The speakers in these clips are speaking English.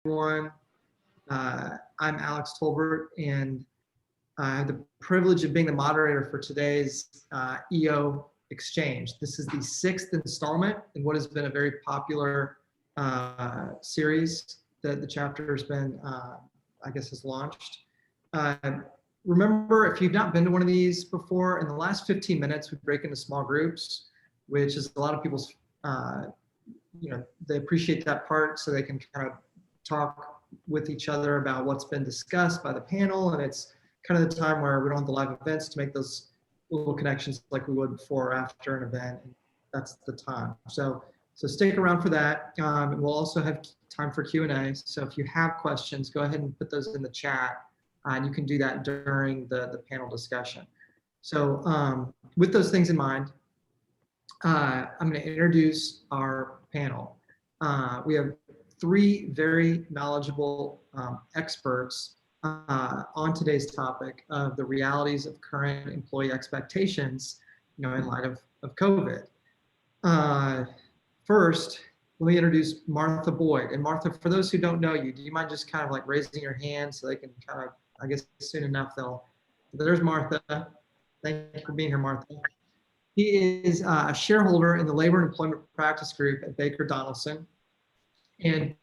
everyone. I'm Alex Tolbert, and I have the privilege of being the moderator for today's EO Exchange. This is the sixth installment in what has been a very popular series that the chapter has been, has launched. Remember, if you've not been to one of these before, in the last 15 minutes, we break into small groups, which is a lot of people's, they appreciate that part so they can kind of talk with each other about what's been discussed by the panel. And it's kind of the time where we don't have the live events to make those little connections like we would before or after an event. And that's the time. So stick around for that. And we'll also have time for Q&A. So if you have questions, go ahead and put those in the chat. And you can do that during the panel discussion. So with those things in mind, I'm going to introduce our panel. We have three very knowledgeable experts on today's topic of the realities of current employee expectations, in light of COVID. First, let me introduce Martha Boyd. And Martha, for those who don't know you, do you mind just kind of like raising your hand so they can kind of, I guess soon enough there's Martha. Thank you for being here, Martha. He is a shareholder in the Labor and Employment Practice Group at Baker Donelson. And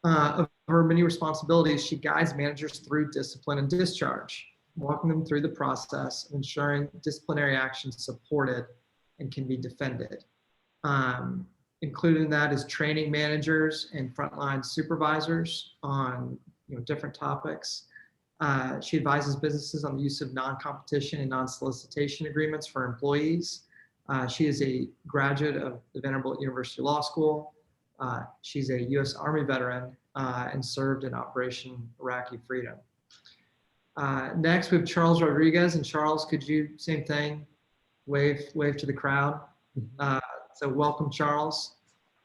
of her many responsibilities, she guides managers through discipline and discharge, walking them through the process of ensuring disciplinary action is supported and can be defended. Included in that is training managers and frontline supervisors on different topics. She advises businesses on the use of non-competition and non-solicitation agreements for employees. She is a graduate of the Vanderbilt University Law School. She's a U.S. Army veteran and served in Operation Iraqi Freedom. Next, we have Charles Rodriguez. And Charles, could you, same thing, wave to the crowd? So welcome, Charles.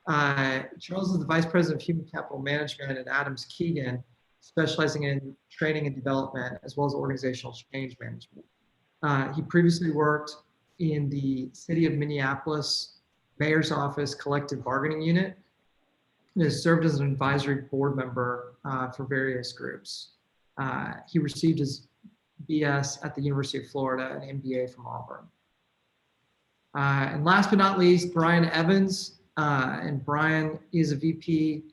Charles is the Vice President of Human Capital Management at Adams Keegan, specializing in training and development, as well as organizational change management. He previously worked in the City of Minneapolis Mayor's Office Collective Bargaining Unit, and has served as an advisory board member for various groups. He received his BS at the University of Florida and MBA from Auburn. And last but not least, Brian Evans. And Brian is a VP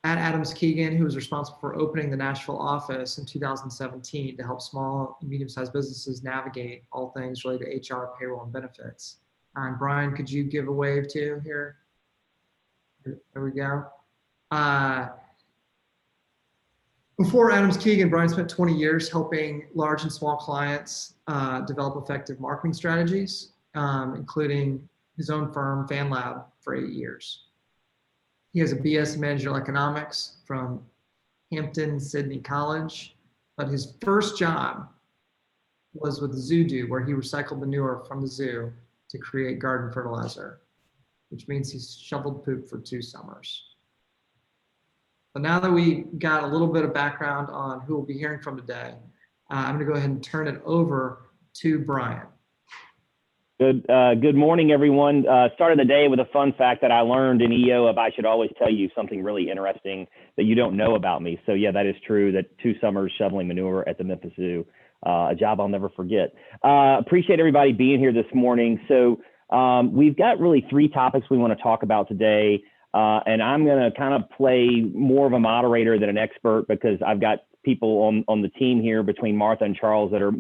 at Adams Keegan, who was responsible for opening the Nashville office in 2017 to help small and medium-sized businesses navigate all things related to HR, payroll, and benefits. And Brian, could you give a wave too here? There we go. Before Adams Keegan, Brian spent 20 years helping large and small clients develop effective marketing strategies, including his own firm, FanLab, for 8 years. He has a BS in managerial economics from Hampton Sydney College, but his first job was with Zoodoo, where he recycled manure from the zoo to create garden fertilizer, which means he's shoveled poop for 2 summers. But now that we got a little bit of background on who we'll be hearing from today, I'm gonna go ahead and turn it over to Brian. Good morning, everyone. Started the day with a fun fact that I learned in EO of I should always tell you something really interesting that you don't know about me. So yeah, that is true, that 2 summers shoveling manure at the Memphis Zoo, a job I'll never forget. Appreciate everybody being here this morning. So we've got really 3 topics we want to talk about today. And I'm going to kind of play more of a moderator than an expert because I've got people on the team here between Martha and Charles that are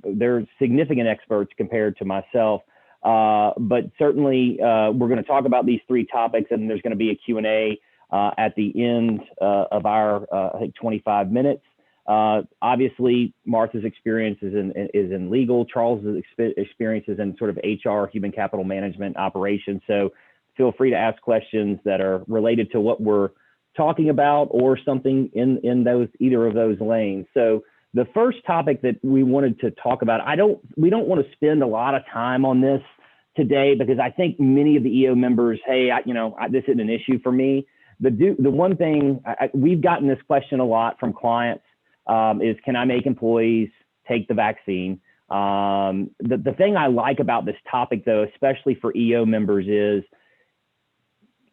they're significant experts compared to myself. But certainly we're going to talk about these 3 topics, and there's going to be a Q&A at the end of our, I think, 25 minutes. Obviously, Martha's experience is in legal. Charles's experience is in sort of HR, human capital management operations. So feel free to ask questions that are related to what we're talking about or something in either of those lanes. So the first topic that we wanted to talk about, we don't want to spend a lot of time on this today because I think many of the EO members, hey, this isn't an issue for me. The one thing, we've gotten this question a lot from clients is, can I make employees take the vaccine? The thing I like about this topic, though, especially for EO members, is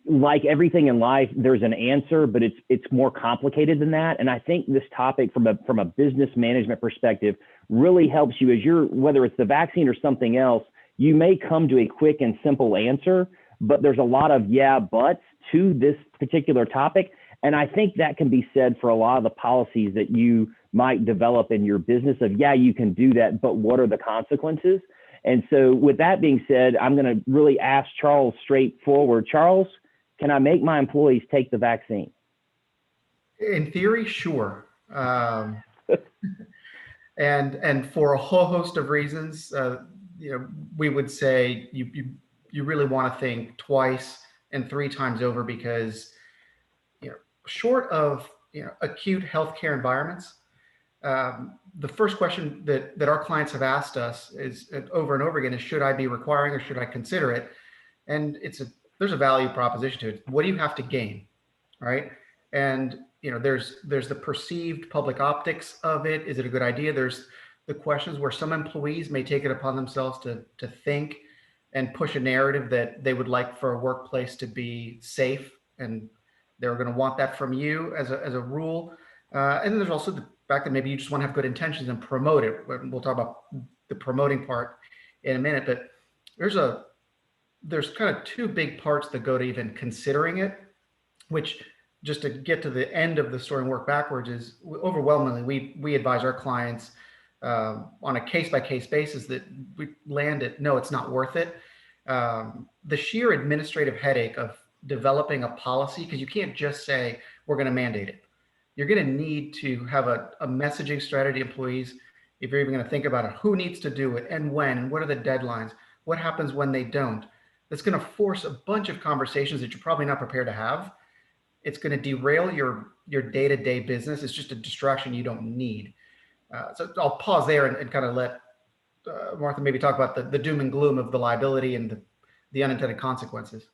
like everything in life, there's an answer, but it's more complicated than that. And I think this topic from a business management perspective really helps you as whether it's the vaccine or something else, you may come to a quick and simple answer, but there's a lot of yeah, buts to this particular topic. And I think that can be said for a lot of the policies that you might develop in your business of, yeah, you can do that, but what are the consequences? And so with that being said, I'm going to really ask Charles straightforward. Charles, can I make my employees take the vaccine? In theory, sure. And for a whole host of reasons, we would say you really want to think twice and three times over, because short of acute healthcare environments, the first question that our clients have asked us is over and over again is, should I be requiring or should I consider it? And there's a value proposition to it. What do you have to gain, right? And there's the perceived public optics of it. Is it a good idea? There's the questions where some employees may take it upon themselves to think and push a narrative that they would like for a workplace to be safe, and they're going to want that from you as a rule. And then there's also the fact that maybe you just want to have good intentions and promote it. We'll talk about the promoting part in a minute, but there's kind of two big parts that go to even considering it, which, just to get to the end of the story and work backwards, is overwhelmingly we advise our clients on a case-by-case basis that we land it, no, it's not worth it. The sheer administrative headache of developing a policy, because you can't just say we're going to mandate it. You're going to need to have a messaging strategy, employees, if you're even going to think about it, who needs to do it and when, and what are the deadlines, what happens when they don't. That's going to force a bunch of conversations that you're probably not prepared to have. It's going to derail your day-to-day business. It's just a distraction you don't need. So I'll pause there and kind of let Martha maybe talk about the doom and gloom of the liability and the unintended consequences.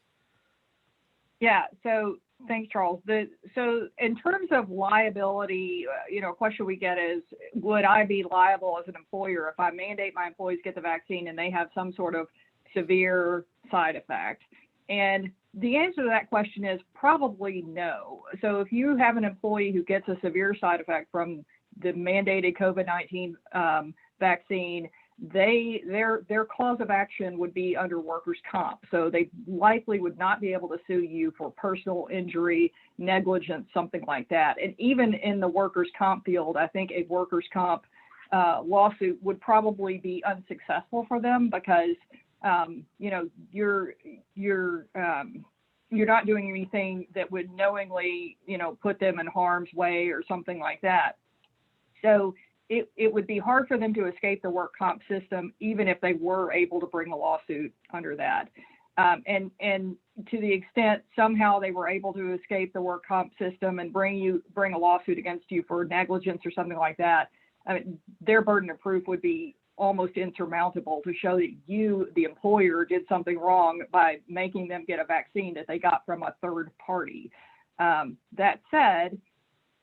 Yeah, so thanks, Charles. So in terms of liability, a question we get is, would I be liable as an employer if I mandate my employees get the vaccine and they have some sort of severe side effect? And the answer to that question is probably no. So if you have an employee who gets a severe side effect from the mandated COVID-19 vaccine, their cause of action would be under workers' comp. So they likely would not be able to sue you for personal injury, negligence, something like that. And even in the workers' comp field, I think a workers' comp lawsuit would probably be unsuccessful for them, because you're not doing anything that would knowingly put them in harm's way or something like that. So it would be hard for them to escape the work comp system, even if they were able to bring a lawsuit under that. And to the extent somehow they were able to escape the work comp system and bring a lawsuit against you for negligence or something like that, I mean, their burden of proof would be almost insurmountable to show that you, the employer, did something wrong by making them get a vaccine that they got from a third party. That said,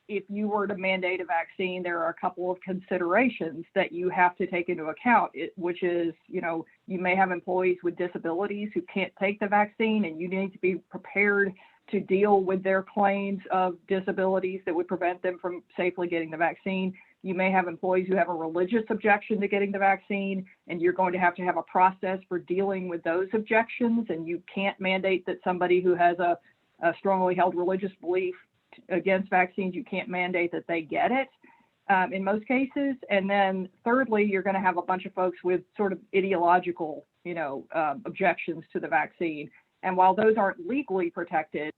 if you were to mandate a vaccine, there are a couple of considerations that you have to take into account, which is, you may have employees with disabilities who can't take the vaccine, and you need to be prepared to deal with their claims of disabilities that would prevent them from safely getting the vaccine. You may have employees who have a religious objection to getting the vaccine, and you're going to have a process for dealing with those objections, and you can't mandate that somebody who has a strongly held religious belief against vaccines, you can't mandate that they get it in most cases. And then thirdly, you're going to have a bunch of folks with sort of ideological, objections to the vaccine. And while those aren't legally protected,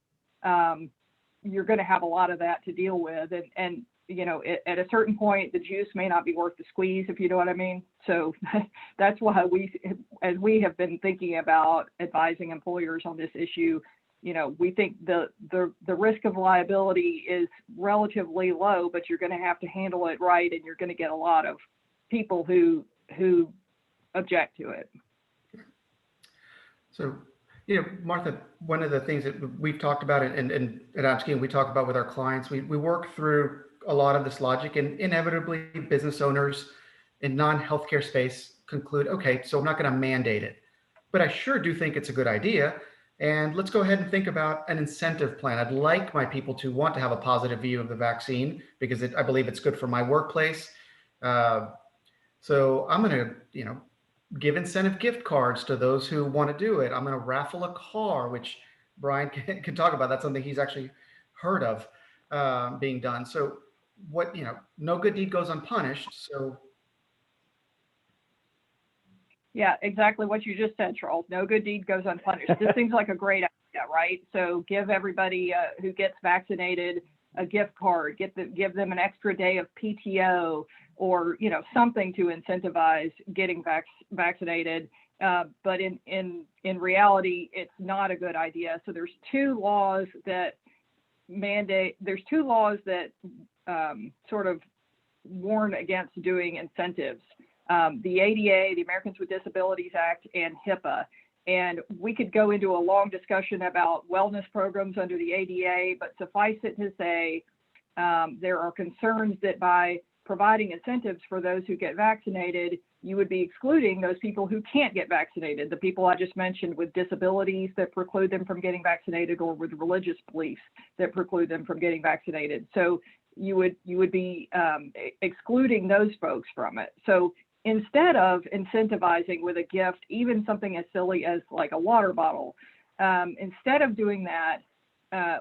you're going to have a lot of that to deal with. And at a certain point, the juice may not be worth the squeeze, if you know what I mean. So that's why as we have been thinking about advising employers on this issue, we think the risk of liability is relatively low, but you're going to have to handle it right, and you're going to get a lot of people who object to it. So, Martha, one of the things that we've talked about, and at Adams Keegan, we talk about with our clients, we work through a lot of this logic, and inevitably business owners in non-healthcare space conclude, okay, so I'm not going to mandate it, but I sure do think it's a good idea. And let's go ahead and think about an incentive plan. I'd like my people to want to have a positive view of the vaccine because I believe it's good for my workplace. So I'm going to, give incentive gift cards to those who want to do it. I'm going to raffle a car, which Brian can talk about. That's something he's actually heard of being done. So no good deed goes unpunished. So Yeah, exactly what you just said, Charles. No good deed goes unpunished. This seems like a great idea, right? So give everybody who gets vaccinated a gift card, give them an extra day of PTO, or something to incentivize getting vaccinated. But in reality, it's not a good idea. So there's two laws that sort of warn against doing incentives. The ADA, the Americans with Disabilities Act, and HIPAA. And we could go into a long discussion about wellness programs under the ADA, but suffice it to say, there are concerns that by providing incentives for those who get vaccinated, you would be excluding those people who can't get vaccinated, the people I just mentioned with disabilities that preclude them from getting vaccinated, or with religious beliefs that preclude them from getting vaccinated. So you would be excluding those folks from it. So instead of incentivizing with a gift, even something as silly as like a water bottle, instead of doing that,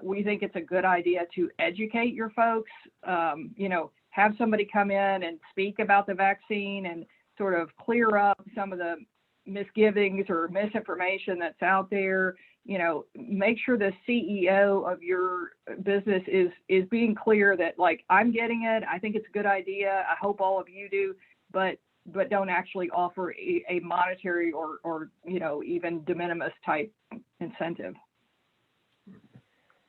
we think it's a good idea to educate your folks, have somebody come in and speak about the vaccine and sort of clear up some of the misgivings or misinformation that's out there. Make sure the CEO of your business is being clear that, like, I'm getting it, I think it's a good idea, I hope all of you do, but don't actually offer a monetary or even de minimis type incentive.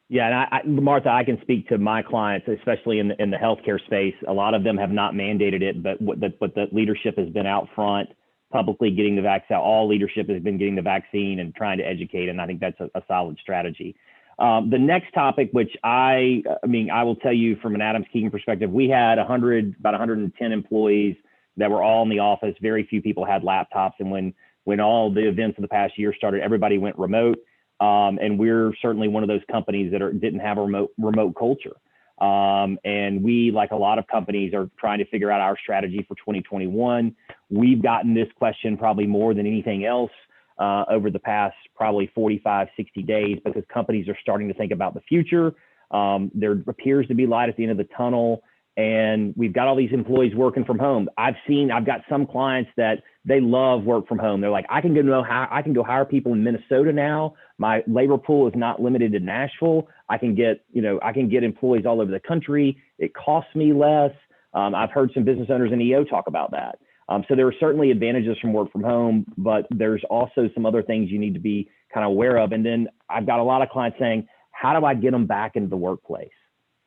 Yeah, and Martha, I can speak to my clients, especially in the healthcare space. A lot of them have not mandated it, but the leadership has been out front, publicly getting the vaccine. All leadership has been getting the vaccine and trying to educate, and I think that's a solid strategy. The next topic, which I will tell you from an Adams Keegan perspective, we had about 110 employees that were all in the office. Very few people had laptops, and when all the events of the past year started, everybody went remote. And we're certainly one of those companies that didn't have a remote culture. And we, like a lot of companies, are trying to figure out our strategy for 2021. We've gotten this question probably more than anything else over the past probably 45, 60 days, because companies are starting to think about the future. There appears to be light at the end of the tunnel, and we've got all these employees working from home. I've got some clients that they love work from home. They're like, I can go hire people in Minnesota now. My labor pool is not limited to Nashville. I can get employees all over the country. It costs me less. I've heard some business owners in EO talk about that. So there are certainly advantages from work from home, but there's also some other things you need to be kind of aware of. And then I've got a lot of clients saying, how do I get them back into the workplace?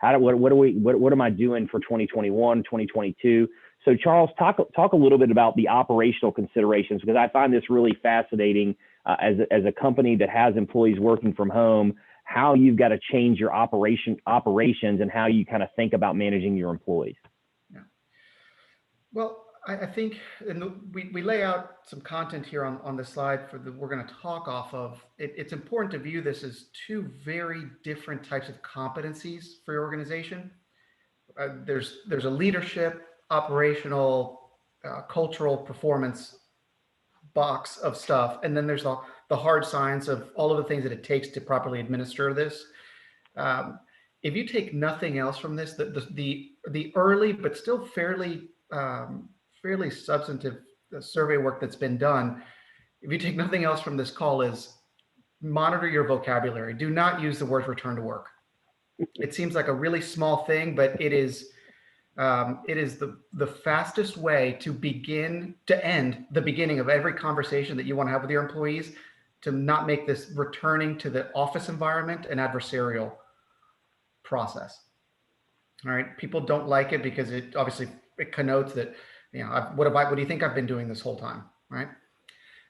What am I doing for 2021, 2022? So Charles, talk a little bit about the operational considerations, because I find this really fascinating as a company that has employees working from home, how you've got to change your operations and how you kind of think about managing your employees. Yeah. Well, I think, and we lay out some content here on the slide we're going to talk off of. It's important to view this as two very different types of competencies for your organization. There's a leadership, operational, cultural performance box of stuff, and then there's the hard science of all of the things that it takes to properly administer this. If you take nothing else from this, the early but still fairly substantive survey work that's been done, if you take nothing else from this call, is monitor your vocabulary. Do not use the word return to work. It seems like a really small thing, but it is the fastest way to end the beginning of every conversation that you want to have with your employees, to not make this returning to the office environment an adversarial process. All right. People don't like it because it connotes that, what do you think I've been doing this whole time? Right.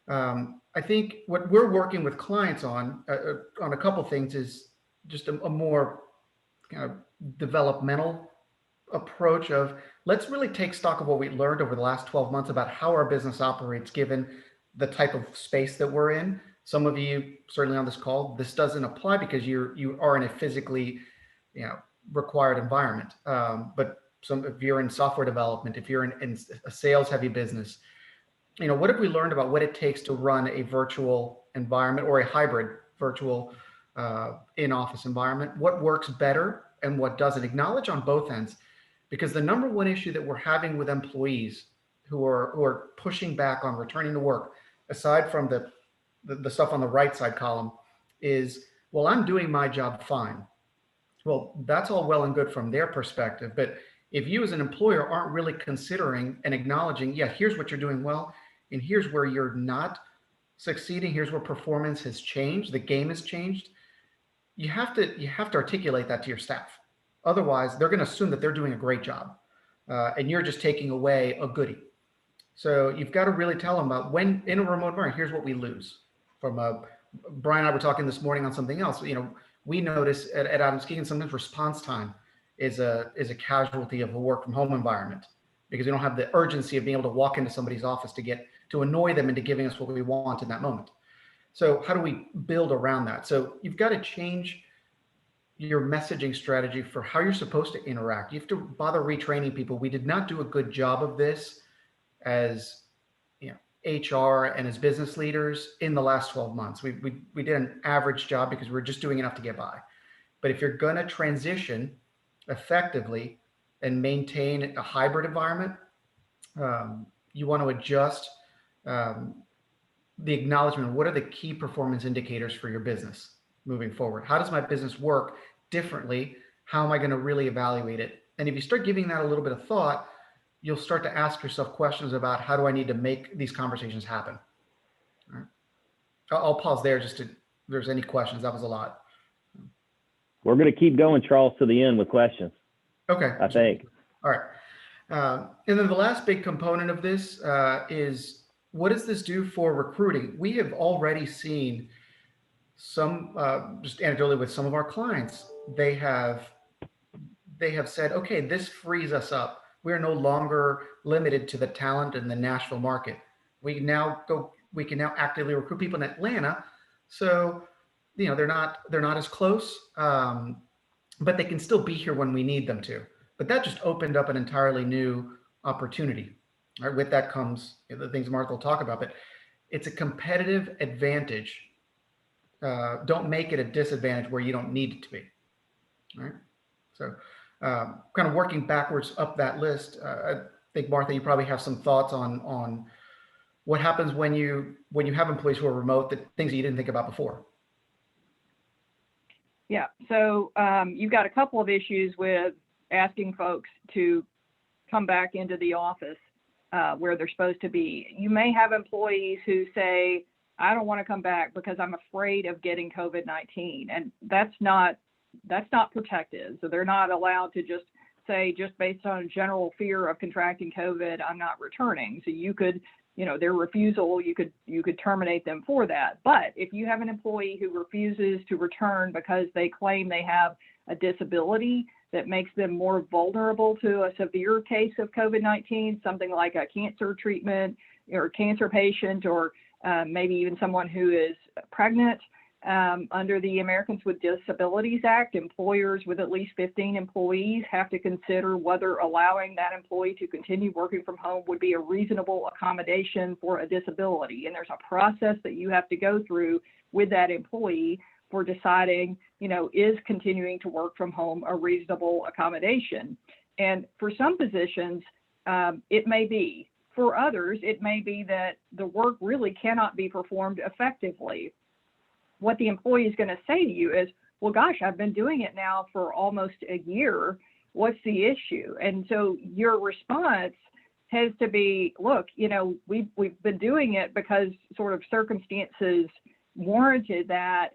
I think what we're working with clients on a couple of things is just a more kind of developmental approach of, let's really take stock of what we learned over the last 12 months about how our business operates given the type of space that we're in, Some of you, certainly on this call, this doesn't apply because you are in a physically, required environment. But if you're in software development, if you're in a sales heavy business, what have we learned about what it takes to run a virtual environment or a hybrid virtual in-office environment? What works better and what doesn't? Acknowledge on both ends, because the number one issue that we're having with employees who are pushing back on returning to work, aside from the stuff on the right side column, is, well, I'm doing my job fine. Well, that's all well and good from their perspective, but if you as an employer aren't really considering and acknowledging, yeah, here's what you're doing well, and here's where you're not succeeding, here's where performance has changed, the game has changed, you have to articulate that to your staff. Otherwise, they're going to assume that they're doing a great job, and you're just taking away a goodie. So you've got to really tell them about, when in a remote environment, here's what we lose. Brian and I were talking this morning on something else. We notice at Adams Keegan, sometimes response time is a casualty of a work from home environment, because we don't have the urgency of being able to walk into somebody's office to annoy them into giving us what we want in that moment. So how do we build around that? So you've got to change your messaging strategy for how you're supposed to interact. You have to bother retraining people. We did not do a good job of this as HR and as business leaders in the last 12 months. We did an average job because we were just doing enough to get by. But if you're going to transition effectively and maintain a hybrid environment, you want to adjust the acknowledgement of what are the key performance indicators for your business moving forward. How does my business work differently? How am I going to really evaluate it? And if you start giving that a little bit of thought, you'll start to ask yourself questions about, how do I need to make these conversations happen? All right. I'll pause there just if there's any questions. That was a lot. We're going to keep going, Charles, to the end with questions. Okay. I think. All right. And then the last big component of this is, what does this do for recruiting? We have already seen some, just anecdotally with some of our clients, they have said, okay, this frees us up. We are no longer limited to the talent in the Nashville market. We can now actively recruit people in Atlanta. So, they're not as close, but they can still be here when we need them to. But that just opened up an entirely new opportunity. Right? With that comes the things Martha will talk about, but it's a competitive advantage. Don't make it a disadvantage where you don't need it to be. All right. So, kind of working backwards up that list, I think, Martha, you probably have some thoughts on what happens when you have employees who are remote, that things that you didn't think about before. Yeah, so you've got a couple of issues with asking folks to come back into the office where they're supposed to be. You may have employees who say, I don't want to come back because I'm afraid of getting COVID-19, and that's not protective. So they're not allowed to just say, just based on general fear of contracting COVID, I'm not returning. So you could, their refusal, you could terminate them for that. But if you have an employee who refuses to return because they claim they have a disability that makes them more vulnerable to a severe case of COVID-19, something like a cancer treatment or a cancer patient, or maybe even someone who is pregnant, under the Americans with Disabilities Act, employers with at least 15 employees have to consider whether allowing that employee to continue working from home would be a reasonable accommodation for a disability. And there's a process that you have to go through with that employee for deciding, is continuing to work from home a reasonable accommodation? And for some positions, it may be. For others, it may be that the work really cannot be performed effectively. What the employee is going to say to you is, well, gosh, I've been doing it now for almost a year. What's the issue? And so your response has to be, look, we've been doing it because sort of circumstances warranted that,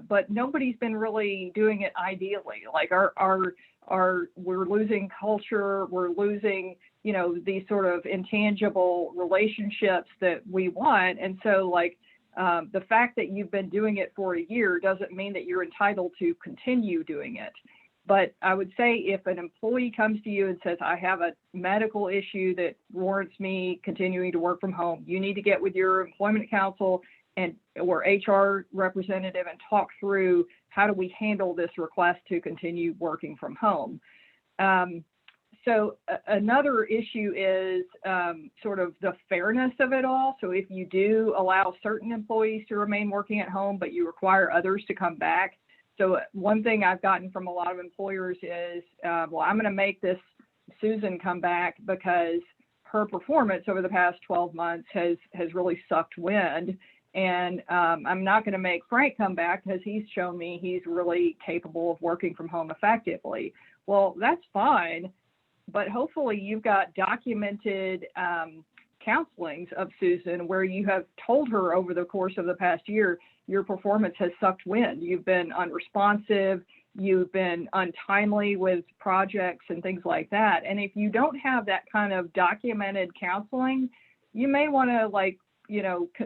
but nobody's been really doing it ideally. Like we're losing culture, we're losing, these sort of intangible relationships that we want. And so the fact that you've been doing it for a year doesn't mean that you're entitled to continue doing it. But I would say if an employee comes to you and says, I have a medical issue that warrants me continuing to work from home, you need to get with your employment counsel or HR representative and talk through how do we handle this request to continue working from home. So another issue is sort of the fairness of it all. So if you do allow certain employees to remain working at home, but you require others to come back. So one thing I've gotten from a lot of employers is, well, I'm going to make this Susan come back because her performance over the past 12 months has really sucked wind. And I'm not going to make Frank come back because he's shown me he's really capable of working from home effectively. Well, that's fine, but hopefully you've got documented counselings of Susan where you have told her over the course of the past year, your performance has sucked wind. You've been unresponsive, you've been untimely with projects and things like that. And if you don't have that kind of documented counseling, you may want to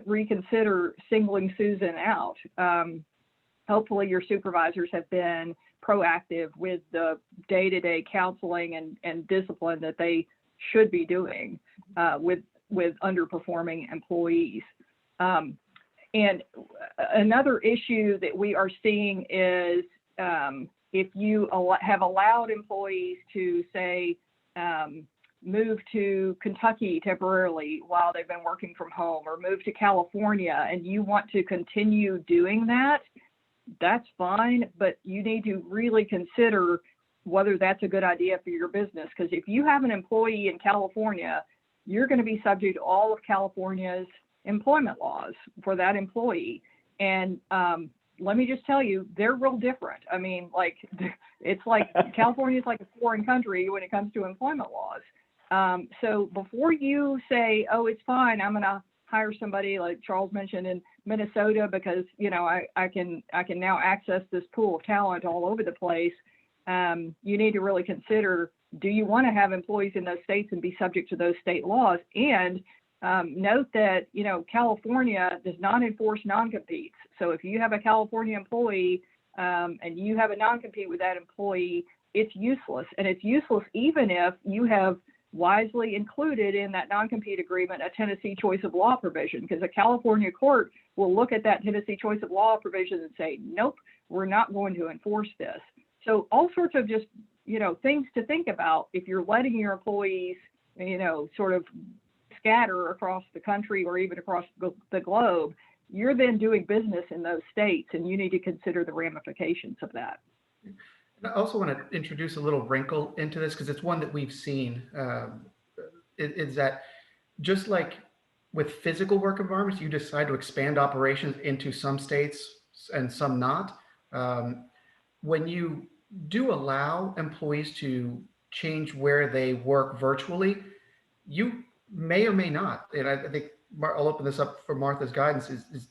reconsider singling Susan out. Hopefully your supervisors have been proactive with the day-to-day counseling and discipline that they should be doing with underperforming employees. And another issue that we are seeing is if you have allowed employees to say, move to Kentucky temporarily while they've been working from home, or move to California, and you want to continue doing that, that's fine, but you need to really consider whether that's a good idea for your business. Because if you have an employee in California, you're going to be subject to all of California's employment laws for that employee. And let me just tell you, they're real different. I mean, it's like California is like a foreign country when it comes to employment laws. So before you say, oh, it's fine, I'm going to hire somebody like Charles mentioned in Minnesota because, I can now access this pool of talent all over the place. You need to really consider, do you want to have employees in those states and be subject to those state laws? And note that, California does not enforce non-competes. So if you have a California employee and you have a non-compete with that employee, it's useless. And it's useless even if you have wisely included in that non-compete agreement a Tennessee choice of law provision, because a California court will look at that Tennessee choice of law provision and say, nope, we're not going to enforce this. So all sorts of just, things to think about if you're letting your employees, sort of scatter across the country or even across the globe. You're then doing business in those states, and you need to consider the ramifications of that. I also want to introduce a little wrinkle into this because it's one that we've seen. Is that just like with physical work environments, you decide to expand operations into some states and some not. When you do allow employees to change where they work virtually, you may or may not. And I think I'll open this up for Martha's guidance is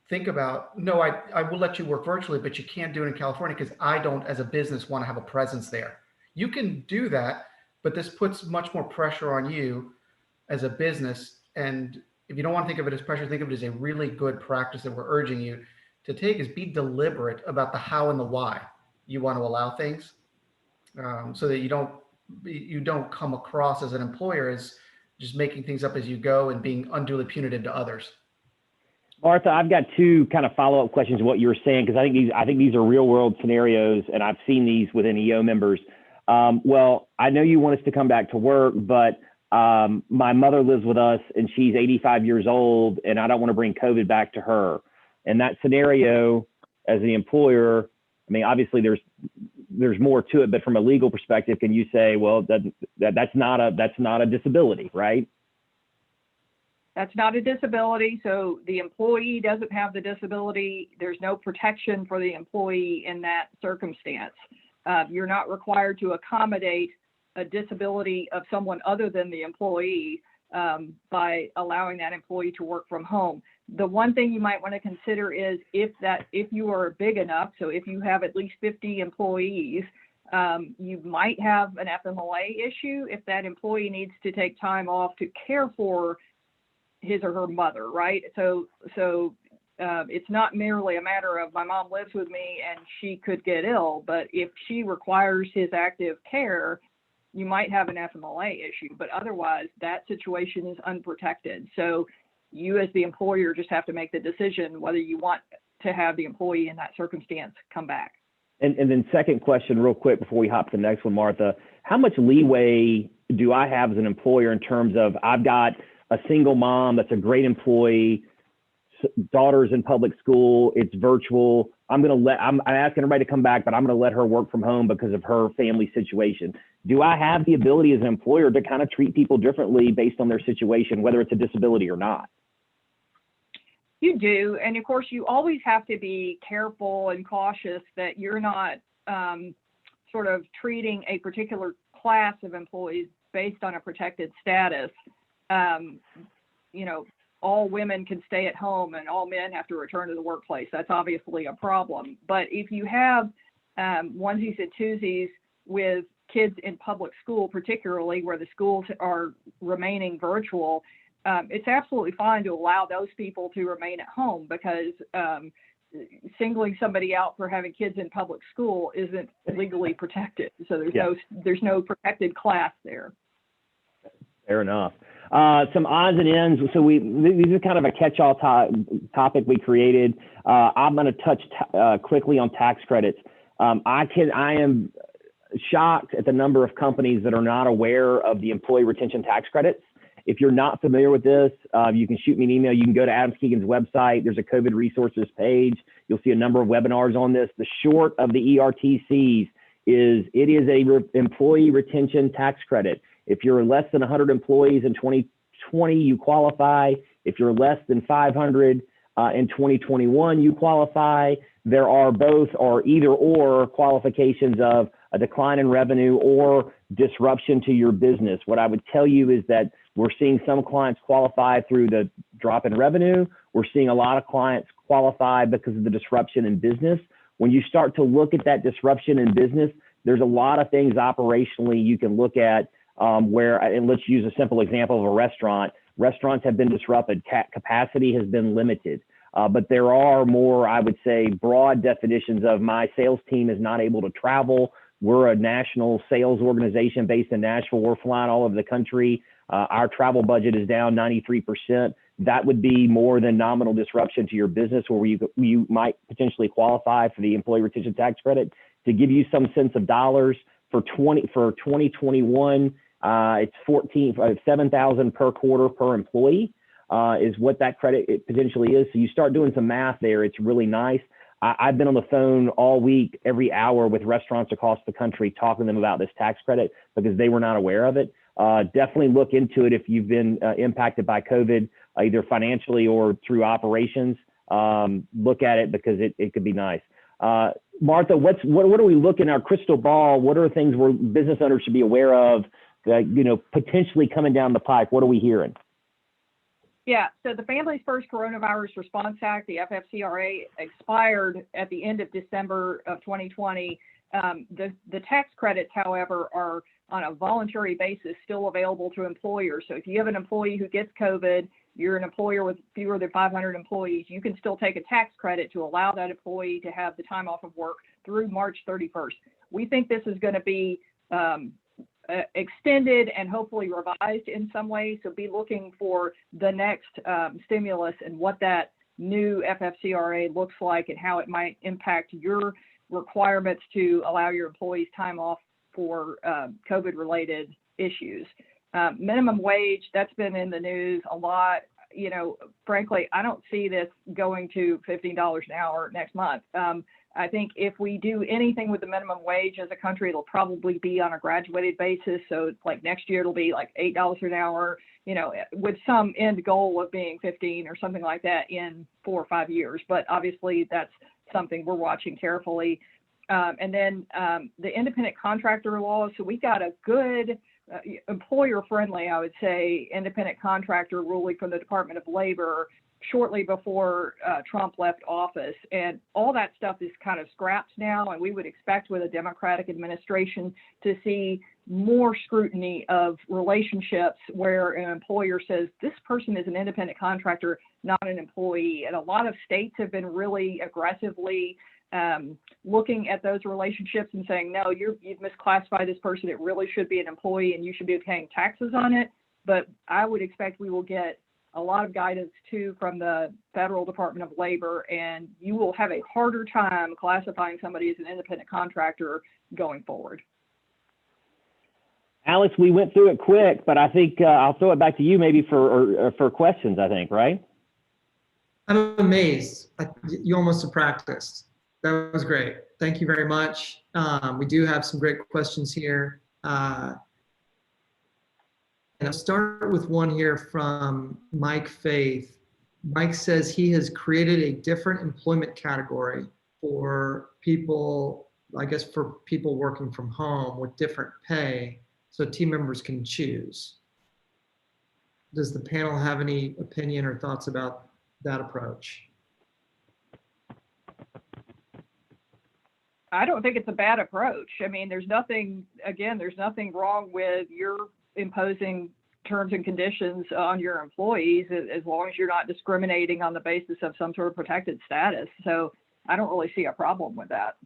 think about, no, I will let you work virtually, but you can't do it in California because I don't, as a business, want to have a presence there. You can do that, but this puts much more pressure on you as a business. And if you don't want to think of it as pressure, think of it as a really good practice that we're urging you to take is be deliberate about the how and the why you want to allow things, so that you don't come across as an employer as just making things up as you go and being unduly punitive to others. Martha, I've got two kind of follow-up questions to what you were saying, because I think these are real-world scenarios, and I've seen these within EO members. Well, I know you want us to come back to work, but my mother lives with us, and she's 85 years old, and I don't want to bring COVID back to her. In that scenario, as the employer, I mean, obviously there's more to it, but from a legal perspective, can you say, well, that's not a disability, right? That's not a disability. So the employee doesn't have the disability. There's no protection for the employee in that circumstance. You're not required to accommodate a disability of someone other than the employee by allowing that employee to work from home. The one thing you might want to consider is if you are big enough, so if you have at least 50 employees, you might have an FMLA issue if that employee needs to take time off to care for his or her mother, right? So it's not merely a matter of my mom lives with me and she could get ill, but if she requires his active care, you might have an FMLA issue, but otherwise that situation is unprotected. So You as the employer just have to make the decision whether you want to have the employee in that circumstance come back. And then second question real quick before we hop to the next one, Martha, how much leeway do I have as an employer in terms of I've got a single mom that's a great employee, daughter's in public school, it's virtual. I'm asking everybody to come back, but I'm going to let her work from home because of her family situation. Do I have the ability as an employer to kind of treat people differently based on their situation, whether it's a disability or not? You do. And of course, you always have to be careful and cautious that you're not sort of treating a particular class of employees based on a protected status. You know, all women can stay at home and all men have to return to the workplace. That's obviously a problem. But if you have onesies and twosies with kids in public school, particularly where the schools are remaining virtual, it's absolutely fine to allow those people to remain at home, because singling somebody out for having kids in public school isn't legally protected. So there's no protected class there. Fair enough. Some odds and ends. So this is kind of a catch-all topic we created. I'm going to touch quickly on tax credits. I am shocked at the number of companies that are not aware of the employee retention tax credits. If you're not familiar with this, you can shoot me an email. You can go to Adams Keegan's website. There's a COVID resources page. You'll see a number of webinars on this. The short of the ERTCs is it is a employee retention tax credit. If you're less than 100 employees in 2020, you qualify. If you're less than 500 in 2021, you qualify. There are both or either or qualifications of a decline in revenue or disruption to your business. What I would tell you is that we're seeing some clients qualify through the drop in revenue. We're seeing a lot of clients qualify because of the disruption in business. When you start to look at that disruption in business, there's a lot of things operationally you can look at and let's use a simple example of a restaurant. Restaurants have been disrupted. Capacity has been limited. But there are more, I would say, broad definitions of my sales team is not able to travel. We're a national sales organization based in Nashville. We're flying all over the country. Our travel budget is down 93%. That would be more than nominal disruption to your business, where you might potentially qualify for the employee retention tax credit. To give you some sense of dollars, for 2021, it's $7,000 per quarter per employee is what that credit potentially is. So you start doing some math there. It's really nice. I've been on the phone all week, every hour, with restaurants across the country, talking to them about this tax credit because they were not aware of it. Definitely look into it if you've been impacted by COVID, either financially or through operations. Look at it because it could be nice. Martha, what are we looking at our crystal ball? What are things where business owners should be aware of that, potentially coming down the pipe? What are we hearing? Yeah, so the Families First Coronavirus Response Act, the FFCRA, expired at the end of December of 2020. The tax credits, however, are on a voluntary basis still available to employers. So if you have an employee who gets COVID, you're an employer with fewer than 500 employees, you can still take a tax credit to allow that employee to have the time off of work through March 31st. We think this is going to be extended and hopefully revised in some way. So be looking for the next stimulus and what that new FFCRA looks like and how it might impact your requirements to allow your employees time off for COVID-related issues. Minimum wage, that's been in the news a lot. Frankly, I don't see this going to $15 an hour next month. I think if we do anything with the minimum wage as a country, it'll probably be on a graduated basis. So like next year, it'll be like $8 an hour, with some end goal of being 15 or something like that in 4 or 5 years. But obviously that's something we're watching carefully. And then the independent contractor law. So we got a good employer-friendly, I would say, independent contractor ruling from the Department of Labor shortly before Trump left office. And all that stuff is kind of scrapped now. And we would expect with a Democratic administration to see more scrutiny of relationships where an employer says, this person is an independent contractor, not an employee. And a lot of states have been really aggressively looking at those relationships and saying, no, you've misclassified this person. It really should be an employee and you should be paying taxes on it. But I would expect we will get a lot of guidance too from the Federal Department of Labor, and you will have a harder time classifying somebody as an independent contractor going forward. Alex, we went through it quick, but I think I'll throw it back to you maybe for questions, I think, right? I'm amazed. You almost have practiced. That was great. Thank you very much. We do have some great questions here. And I'll start with one here from Mike Faith. Mike says he has created a different employment category for people, I guess for people working from home with different pay, so team members can choose. Does the panel have any opinion or thoughts about that approach? I don't think it's a bad approach. I mean, there's nothing wrong with your imposing terms and conditions on your employees as long as you're not discriminating on the basis of some sort of protected status. So I don't really see a problem with that.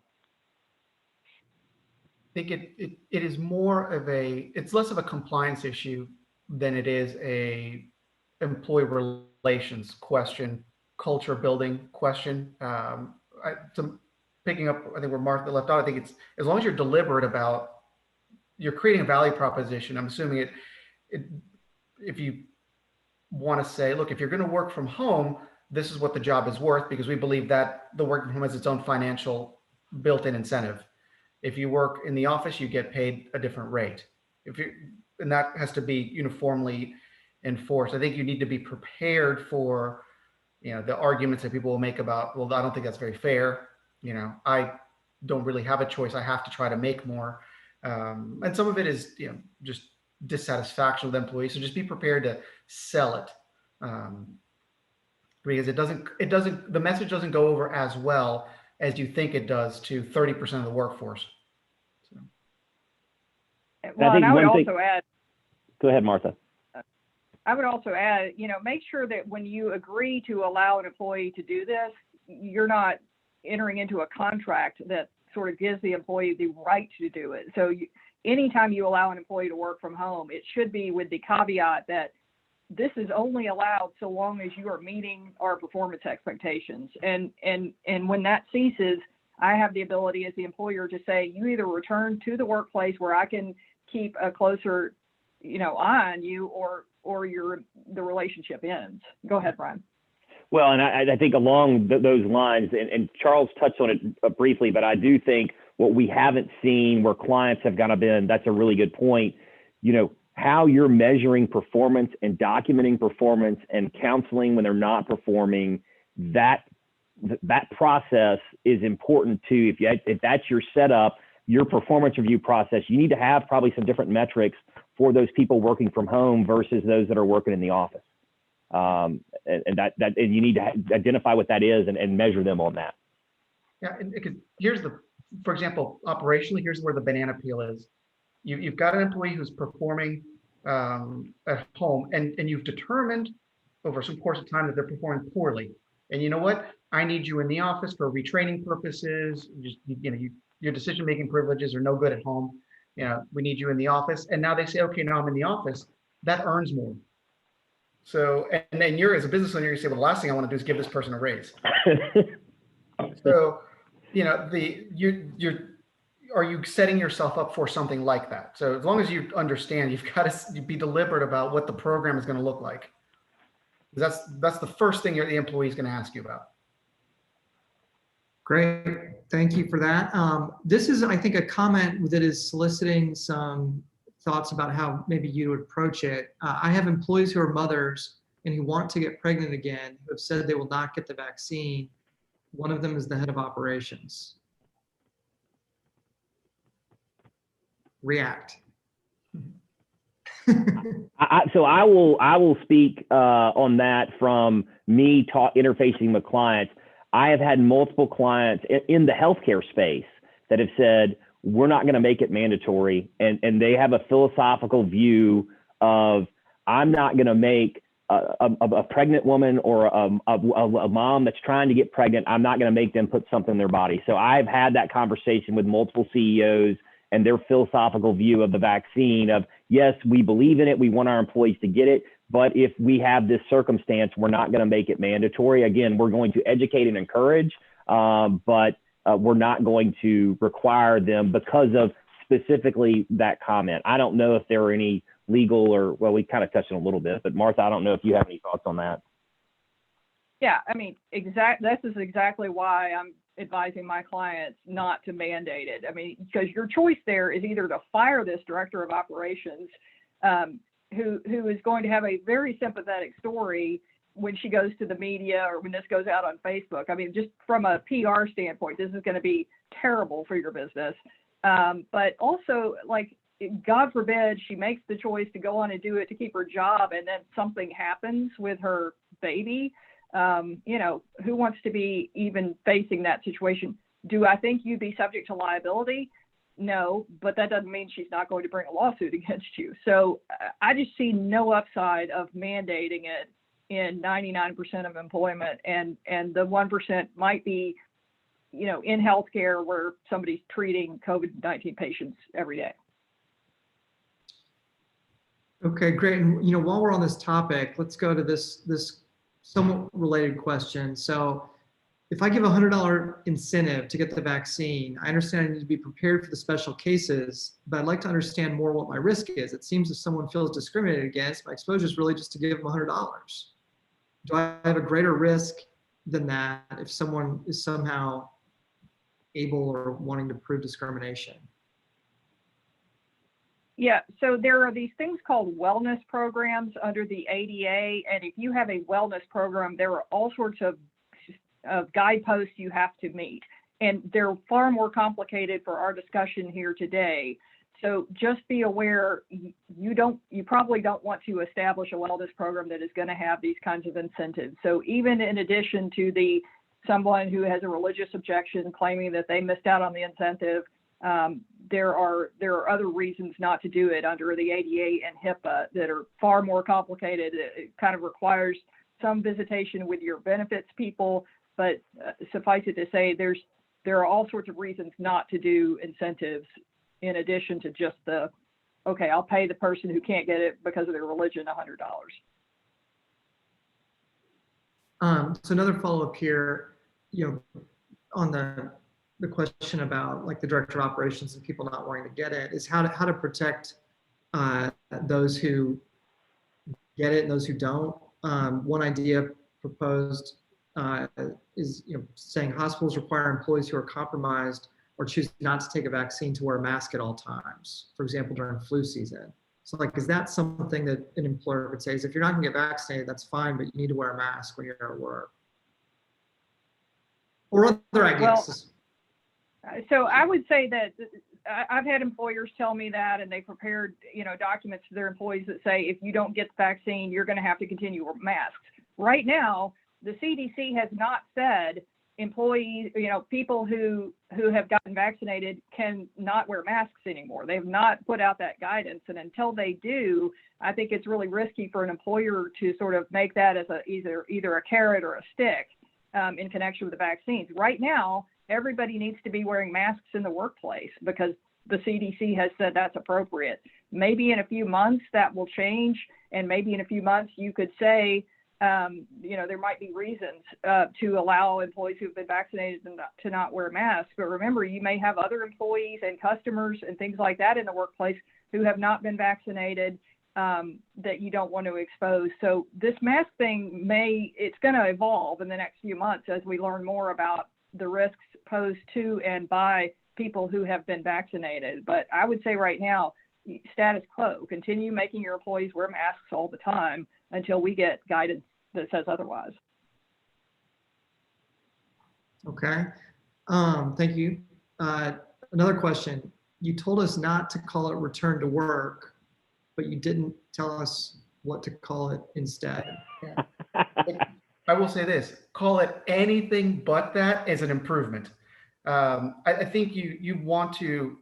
I think it is more of it's less of a compliance issue than it is a employee relations question, culture building question. Picking up, I think where Martha left off, I think it's as long as you're deliberate about, you're creating a value proposition. I'm assuming if you want to say, look, if you're going to work from home, this is what the job is worth, because we believe that the work from home has its own financial built-in incentive. If you work in the office, you get paid a different rate. And that has to be uniformly enforced. I think you need to be prepared for, the arguments that people will make about, well, I don't think that's very fair. I don't really have a choice. I have to try to make more. And some of it is, just dissatisfaction with employees. So just be prepared to sell it. Because the message doesn't go over as well as you think it does to 30% of the workforce. So. Well, and I would also add. Go ahead, Martha. I would also add, make sure that when you agree to allow an employee to do this, you're not entering into a contract that sort of gives the employee the right to do it. So anytime you allow an employee to work from home, it should be with the caveat that this is only allowed so long as you are meeting our performance expectations. And when that ceases, I have the ability as the employer to say, you either return to the workplace where I can keep a closer, eye on you, or the relationship ends. Go ahead, Brian. Well, and I think along those lines, and Charles touched on it briefly, but I do think what we haven't seen where clients have kind of been, that's a really good point, how you're measuring performance and documenting performance and counseling when they're not performing, that process is important too. If that's your setup, your performance review process, you need to have probably some different metrics for those people working from home versus those that are working in the office. And you need to identify what that is and measure them on that. Yeah, and for example, operationally, here's where the banana peel is. You've got an employee who's performing at home, and you've determined over some course of time that they're performing poorly. And you know what? I need you in the office for retraining purposes. Your decision-making privileges are no good at home. We need you in the office. And now they say, okay, now I'm in the office. That earns more. So, and then you're, as a business owner, you say, well, the last thing I want to do is give this person a raise. So, are you setting yourself up for something like that? So as long as you understand, you've got to be deliberate about what the program is going to look like. That's the first thing the employee is going to ask you about. Great, thank you for that. This is, I think, a comment that is soliciting some thoughts about how maybe you would approach it. I have employees who are mothers and who want to get pregnant again, who have said they will not get the vaccine. One of them is the head of operations. React. So I will speak on that from me interfacing with clients. I have had multiple clients in the healthcare space that have said, we're not going to make it mandatory. And they have a philosophical view of, I'm not going to make a pregnant woman or a mom that's trying to get pregnant, I'm not going to make them put something in their body. So I've had that conversation with multiple CEOs and their philosophical view of the vaccine of, yes, we believe in it. We want our employees to get it, But if we have this circumstance, we're not going to make it mandatory. Again, we're going to educate and encourage, but we're not going to require them because of specifically that comment. I don't know if there are any legal or, well, we kind of touched on a little bit, but Martha, I don't know if you have any thoughts on that. Yeah, I mean, this is exactly why I'm advising my clients not to mandate it. I mean, because your choice there is either to fire this director of operations, who is going to have a very sympathetic story when she goes to the media or when this goes out on Facebook. I mean, just from a PR standpoint, this is going to be terrible for your business. But also, like, God forbid she makes the choice to go on and do it to keep her job, and then something happens with her baby. You know, who wants to be even facing that situation? Do I think you'd be subject to liability? No, but that doesn't mean she's not going to bring a lawsuit against you. So I just see no upside of mandating it in 99% of employment, and the 1% might be, you know, in healthcare where somebody's treating COVID-19 patients every day. Okay, great. And, you know, while we're on this topic, let's go to this somewhat related question. So if I give a $100 incentive to get the vaccine, I understand I need to be prepared for the special cases, but I'd like to understand more what my risk is. It seems if someone feels discriminated against, my exposure is really just to give them $100. Do I have a greater risk than that if someone is somehow able or wanting to prove discrimination? Yeah, so there are these things called wellness programs under the ADA, and if you have a wellness program, there are all sorts of guideposts you have to meet, and they're far more complicated for our discussion here today. So just be aware, you probably don't want to establish a wellness program that is going to have these kinds of incentives. So even in addition to someone who has a religious objection claiming that they missed out on the incentive, there are other reasons not to do it under the ADA and HIPAA that are far more complicated. It kind of requires some visitation with your benefits people, but suffice it to say, there are all sorts of reasons not to do incentives in addition to just okay, I'll pay the person who can't get it because of their religion $100. So another follow-up here, you know, on the question about like the director of operations and people not wanting to get it is how to protect those who get it and those who don't. One idea proposed is, you know, saying hospitals require employees who are compromised or choose not to take a vaccine to wear a mask at all times, for example, during flu season. So like, is that something that an employer would say is if you're not gonna get vaccinated, that's fine, but you need to wear a mask when you're at work? Or other ideas? Well, so I would say that I've had employers tell me that, and they prepared, you know, documents to their employees that say, if you don't get the vaccine, you're gonna have to continue to wear masks. Right now, the CDC has not said employees, you know, people who have gotten vaccinated can not wear masks anymore. They've not put out that guidance. And until they do, I think it's really risky for an employer to sort of make that as either a carrot or a stick in connection with the vaccines. Right now, everybody needs to be wearing masks in the workplace because the CDC has said that's appropriate. Maybe in a few months that will change. And maybe in a few months you could say, you know, there might be reasons to allow employees who've been vaccinated to not wear masks. But remember, you may have other employees and customers and things like that in the workplace who have not been vaccinated that you don't want to expose. So this mask thing it's going to evolve in the next few months as we learn more about the risks posed to and by people who have been vaccinated. But I would say right now, status quo, continue making your employees wear masks all the time until we get guidance that says otherwise. Okay, thank you. Another question. You told us not to call it return to work, but you didn't tell us what to call it instead. I will say this, call it anything but that as an improvement. I think you want to,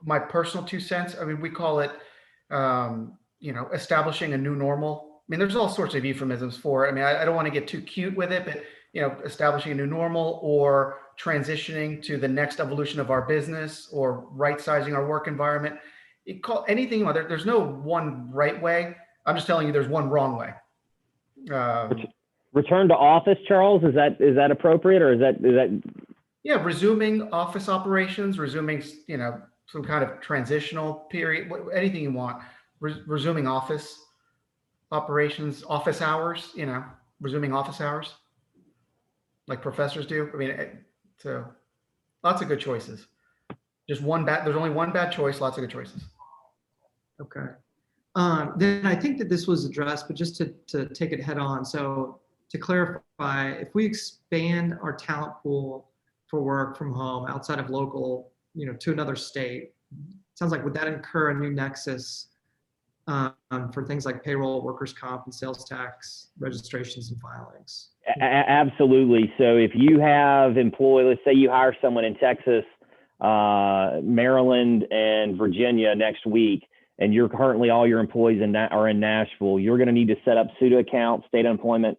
my personal 2 cents, I mean, we call it, you know, establishing a new normal. I mean, there's all sorts of euphemisms for it. I mean, I don't want to get too cute with it, but, you know, establishing a new normal or transitioning to the next evolution of our business or right sizing our work environment. You call anything, there's no one right way. I'm just telling you, there's one wrong way. Return to office, Charles, is that appropriate, or is that? Yeah, resuming office operations, resuming, some kind of transitional period, anything you want. Resuming office operations, office hours, resuming office hours like professors do. I mean, so lots of good choices. There's only one bad choice, lots of good choices. Okay. Then I think that this was addressed, but just to take it head on. So to clarify, if we expand our talent pool for work from home outside of local, to another state, sounds like would that incur a new nexus for things like payroll, workers' comp, and sales tax registrations and filings? Absolutely. So if you have let's say you hire someone in Texas, Maryland, and Virginia next week, and you're currently all your employees are in Nashville, you're going to need to set up pseudo accounts, state unemployment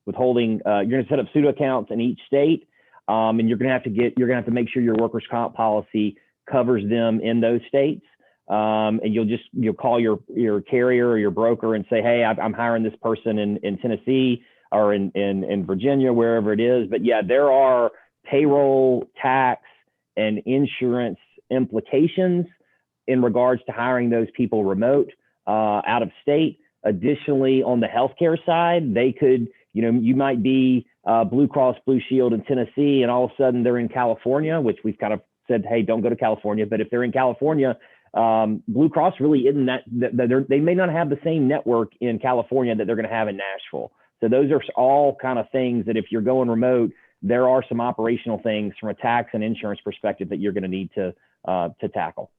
withholding. You're going to set up pseudo accounts in each state, and you're going to have to make sure your workers' comp policy covers them in those states. And you'll call your carrier or your broker and say, hey, I'm hiring this person in Tennessee or in Virginia, wherever it is. But yeah, there are payroll, tax, and insurance implications in regards to hiring those people remote, out of state. Additionally, on the healthcare side, they could, you might be Blue Cross Blue Shield in Tennessee, and all of a sudden they're in California, which we've kind of said, hey, don't go to California. But if they're in California, Blue Cross really isn't they may not have the same network in California that they're going to have in Nashville. So those are all kind of things that if you're going remote, there are some operational things from a tax and insurance perspective that you're going to need to tackle.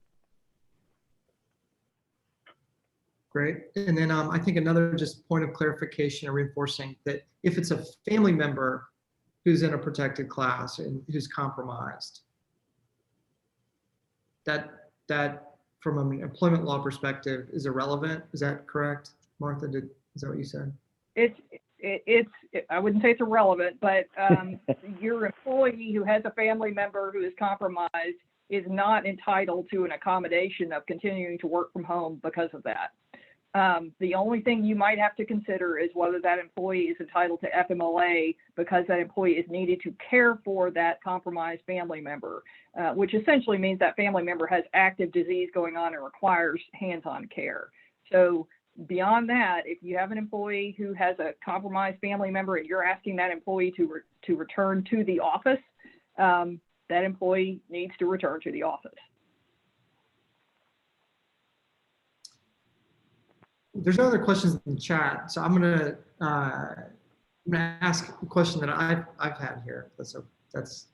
Great. And then I think another just point of clarification or reinforcing that if it's a family member who's in a protected class and who's compromised, that from an employment law perspective is irrelevant. Is that correct, Martha? Is that what you said? I wouldn't say it's irrelevant, but your employee who has a family member who is compromised is not entitled to an accommodation of continuing to work from home because of that. The only thing you might have to consider is whether that employee is entitled to FMLA because that employee is needed to care for that compromised family member, which essentially means that family member has active disease going on and requires hands-on care. So beyond that, if you have an employee who has a compromised family member and you're asking that employee to return to the office, that employee needs to return to the office. There's no other questions in the chat, so I'm gonna ask a question that I've had here. That's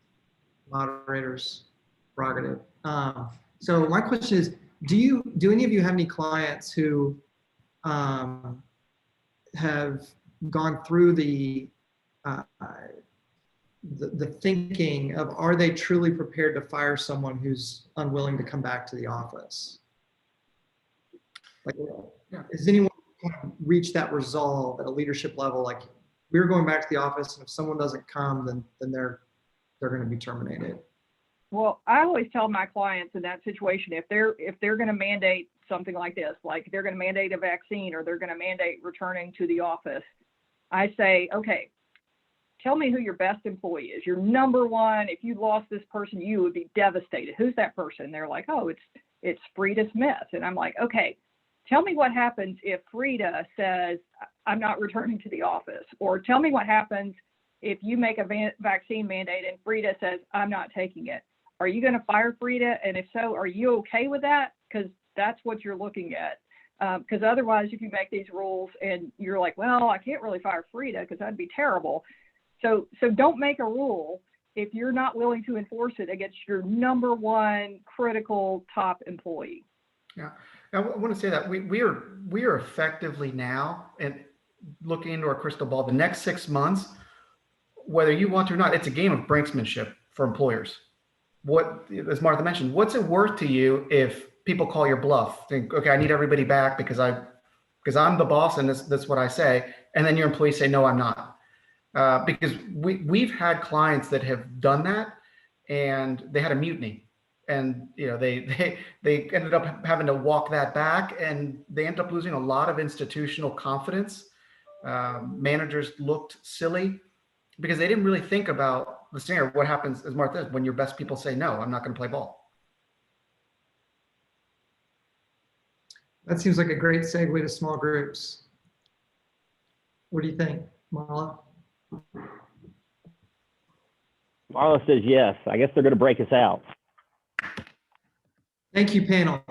moderator's prerogative. So my question is, do any of you have any clients who have gone through the thinking of, are they truly prepared to fire someone who's unwilling to come back to the office? Like, has anyone kind of reached that resolve at a leadership level? Like, we're going back to the office, and if someone doesn't come, then they're going to be terminated. Well, I always tell my clients in that situation, if they're going to mandate something like this, like they're going to mandate a vaccine or they're going to mandate returning to the office, I say, okay, tell me who your best employee is. Your number one. If you lost this person, you would be devastated. Who's that person? They're like, oh, it's Frida Smith. And I'm like, okay, tell me what happens if Frida says, I'm not returning to the office. Or tell me what happens if you make a vaccine mandate and Frida says, I'm not taking it. Are you going to fire Frida? And if so, are you okay with that? Because that's what you're looking at. Because otherwise, if you make these rules and you're like, well, I can't really fire Frida because that'd be terrible. So don't make a rule if you're not willing to enforce it against your number one critical top employee. Yeah, I want to say that we are effectively now, and looking into our crystal ball, the next 6 months, whether you want to or not, it's a game of brinksmanship for employers. What, as Martha mentioned, what's it worth to you if people call your bluff? Think, okay, I need everybody back because I'm the boss and that's what I say, and then your employees say, no, I'm not. Because we've had clients that have done that and they had a mutiny. and they ended up having to walk that back, and they ended up losing a lot of institutional confidence. Managers looked silly because they didn't really think about the scenario. What happens, as Martha said, when your best people say, no, I'm not going to play ball? That seems like a great segue to small groups. What do you think, Marla? Marla says yes. I guess they're going to break us out. Thank you, panel.